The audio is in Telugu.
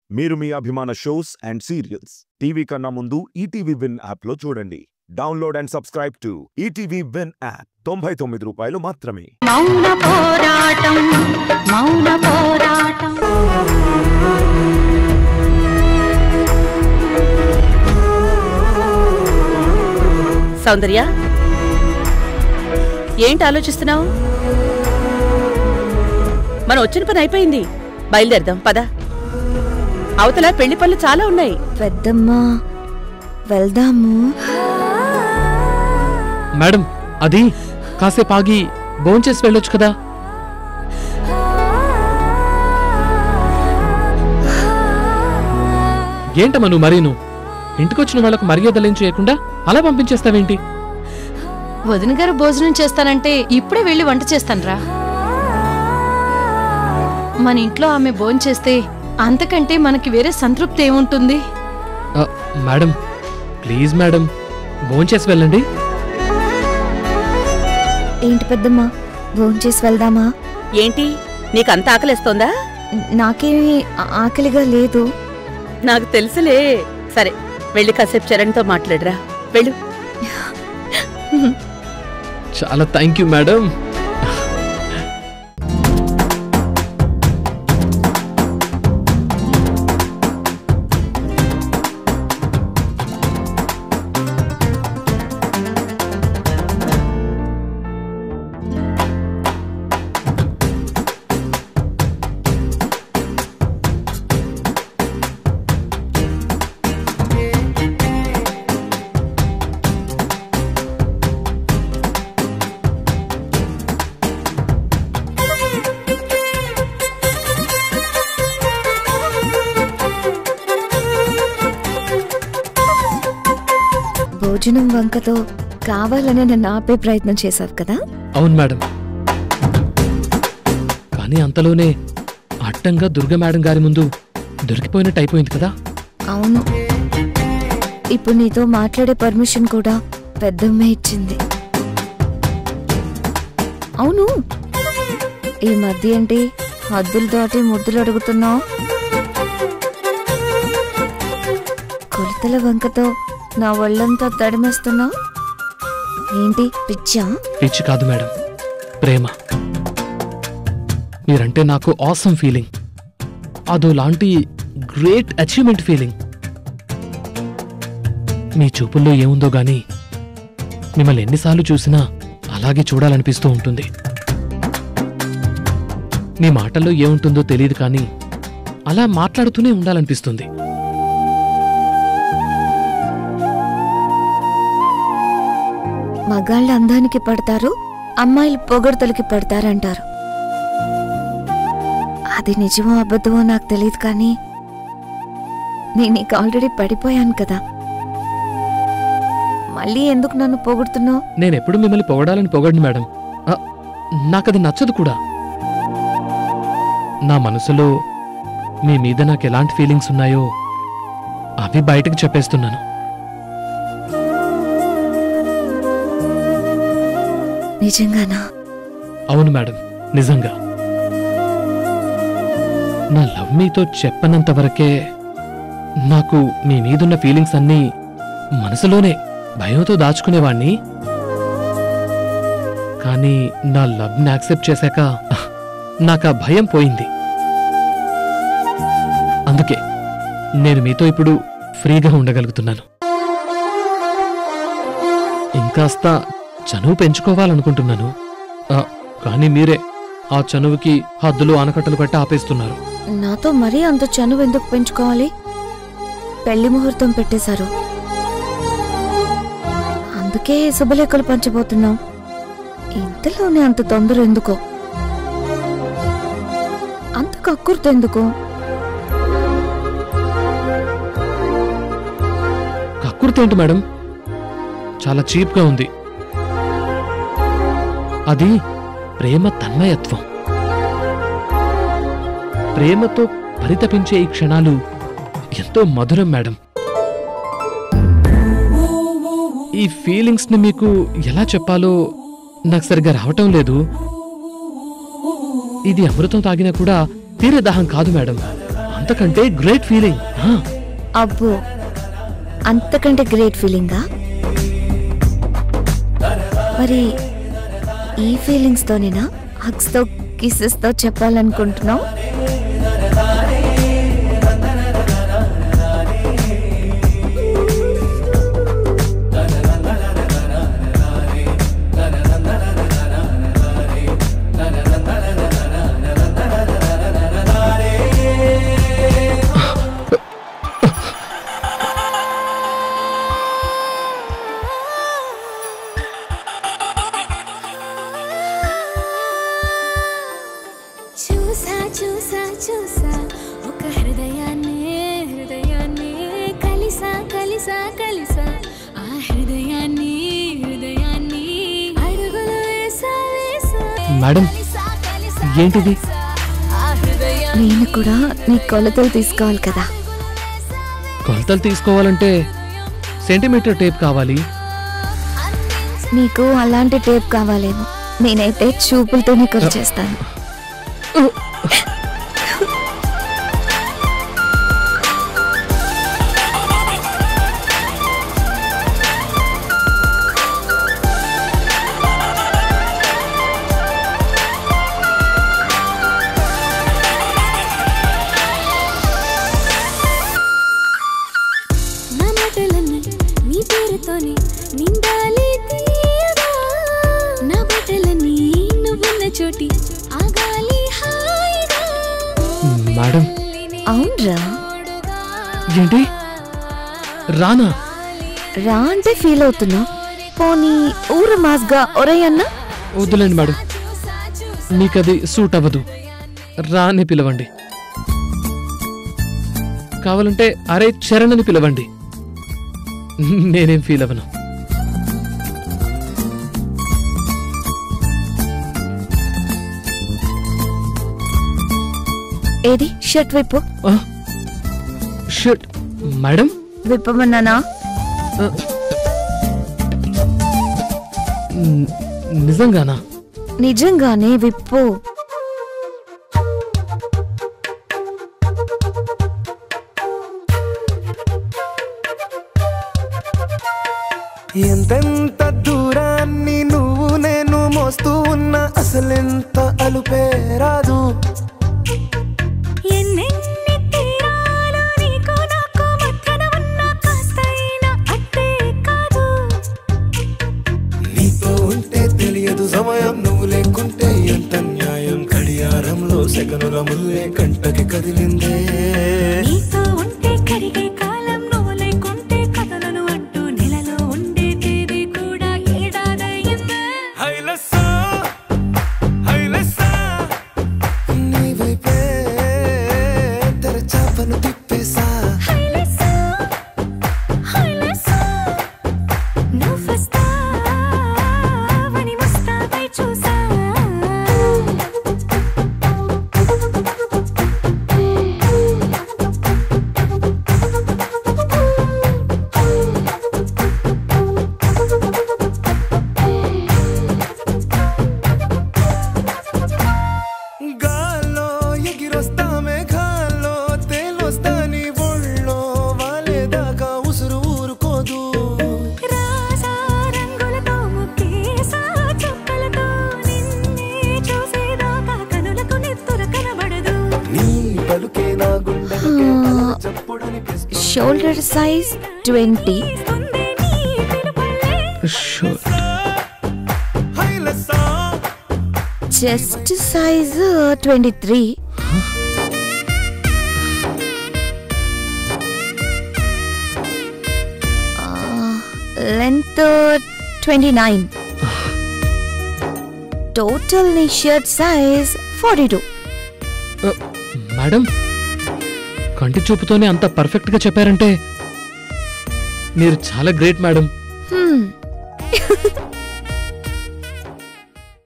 మీరు మీ అభిమాన షోస్ అండ్ సీరియల్స్ టీవీ కన్నా ముందు ఈటీవీ విన్ యాప్ లో చూడండి. Download and subscribe to ETV win app. 99 రూపాయలు మాత్రమే. మౌన పోరాటం మౌన పోరాటం. సౌందర్య, ఏంటి ఆలోచిస్తున్నావు? మనం వచ్చిన పని అయిపోయింది, బయలుదేరదాం పద. అవతల పెళ్లి పనులు చాలా ఉన్నాయి. పెద్దమ్మా, వెళ్దాము. మేడం, అది కాసేపు ఆగి భోంచేసి వెళ్ళొచ్చు కదా. ఏంటమ్మా నువ్వు మరీను ఇంటికొచ్చిన వాళ్ళకు మర్యాదలేం చేయకుండా అలా పంపించేస్తావేంటి? వదిన గారు భోజనం చేస్తానంటే ఇప్పుడే వెళ్ళి వంట చేస్తానరా. మన ఇంట్లో ఆమె భోంచేస్తే అంతకంటే మనకి వేరే సంతృప్తి ఏముంటుంది? మేడం ప్లీజ్ మేడం, భోంచేసి వెళ్ళండి. ఏంటి పెద్దమ్మా, భోంచేసి వెళ్దామా? ఏంటి, నీకంత ఆకలిస్తోందా? నాకేమీ ఆకలిగా లేదు. నాకు తెలుసులే. సరే, వెళ్ళి కాసేపు చరణ్తో మాట్లాడరా, వెళ్ళు. చాలా థ్యాంక్ యూ మేడం. భోజనం వంకతో కావాలని నన్ను ఆపే ప్రయత్నం చేశావు కదా? అవును మేడం, కానీ అంతలోనే అడ్డంగా దుర్గా మేడం గారి ముందు దొరికిపోయినట్టు అయిపోయింది కదా. అవును, ఇప్పుడు నీతో మాట్లాడే పర్మిషన్ కూడా పెద్దమ్మే ఇచ్చింది. అవును, ఈ మధ్య ఏంటి హద్దులు దాటి ముద్దులు అడుగుతున్నావు? కొలతల వంకతో నా ఒళ్ళంతా తడిమేస్తున్నావు ఏంటి? పిచ్చా? పిచ్చి కాదు మేడం, ప్రేమ. మీరంటే నాకు ఆసమ్ ఫీలింగ్, అదో లాంటి గ్రేట్ అచీవ్మెంట్ ఫీలింగ్. మీ చూపుల్లో ఏముందో గాని మిమ్మల్ని ఎన్నిసార్లు చూసినా అలాగే చూడాలనిపిస్తూ ఉంటుంది. మీ మాటల్లో ఏముంటుందో తెలియదు కానీ అలా మాట్లాడుతూనే ఉండాలనిపిస్తుంది. మగాళ్ళ అందానికి పడతారు, అమ్మాయిలు పొగడ్తలకి పడతారంటారు. అది నిజమో అబద్ధమో నాకు తెలియదు కానీ నేను నీకు ఆల్రెడీ పడిపోయాను కదా. మళ్ళీ ఎందుకు నన్ను పొగుడుతున్నావు? నేనెప్పుడు మిమ్మల్ని పొగడాలని పొగడిని మేడం, నాకది నచ్చదు కూడా. నా మనసులో మీ మీద నాకు ఎలాంటి ఫీలింగ్స్ ఉన్నాయో అవి బయటకు చెప్పేస్తున్నాను. నిజంగానా? అవును మేడం, నిజంగా. నా లవ్ మీతో చెప్పనంత వరకే నాకు మీ మీదున్న ఫీలింగ్స్ అన్నీ మనసులోనే భయంతో దాచుకునేవాణ్ణి. కానీ నా లవ్ని యాక్సెప్ట్ చేశాక నాకు ఆ భయం పోయింది. అందుకే నేను మీతో ఇప్పుడు ఫ్రీగా ఉండగలుగుతున్నాను. ఇంకాస్త చనువు పెంచుకోవాలనుకుంటున్నాను, కానీ మీరే ఆ చనువుకి హద్దులు ఆనకట్టలు కట్టి ఆపేస్తున్నారు. నాతో మరీ అంత చనువు ఎందుకు పెంచుకోవాలి? పెళ్లి ముహూర్తం పెట్టేశారు, అందుకే శుభలేఖలు పంచబోతున్నాం. ఇంతలోనే అంత తొందర ఎందుకో, అంత కక్కుర్తెందుకు? కక్కుర్తేంటి మేడం, చాలా చీప్గా ఉంది. అది ప్రేమ తన్మయత్వం. ప్రేమతో పరితపించే ఈ క్షణాలు ఎంతో మధురం మేడం. ఈ ఫీలింగ్స్ ని మీకు ఎలా చెప్పాలో నాకు సరిగ్గా రావటం లేదు. ఇది అమృతం తాగినా కూడా తీరే దాహం కాదు మేడం, అంతకంటే గ్రేట్ ఫీలింగ్. అబ్బో, అంతకంటే గ్రేట్ ఫీలింగా? మరి ఈ ఫీలింగ్స్ తోనేనా హగ్స్ తో కిసెస్ తో చెప్పాలనుకుంటున్నావు? మేడం, ఏంటిది? నేను కూడా నీ కొలతలు తీసుకోవాలి కదా. కొలతలు తీసుకోవాలంటే సెంటీమీటర్ టేప్ కావాలి. నీకు అలాంటి టేప్ కావాలేమో, నేనైతే చూపులతోనే కొలిచేస్తాను. మేడం, అవునరా? ఏంటి రానా? రా అంటే ఫీల్ అవుతున్నా. పోనీ ఊరు మాస్గా ఒరే అన్నా? వద్దులేండి మేడం, నీకది సూట్ అవ్వదు. రాని పిలవండి. కావాలంటే అరే చరణ్ అని పిలవండి. నేనేం ఫీల్ అవ్వను. ఏది షర్ట్ విప్పు. Shirt madam? విప్పమన్నానా? నిజంగానా? నిజంగానే విప్పు. ఎంతెంత దూరాన్ని నువ్వు నేను మోస్తూ ఉన్నా అసలెంత అలుపే రాదు. నీతో ఉంటే తెలియదు సమయం, నువ్వు లేకుంటే ఎంత న్యాయం. గడియారంలో సెకనుల ముల్లే కంటకి కదిలిందే. Shoulder size 20, chest size 23, length 29, total నీ షర్ట్ సైజ్ 42. మేడం, కంటి చూపుతోనే అంత పర్ఫెక్ట్ గా చెప్పారంటే మీరు చాలా గ్రేట్ మేడం.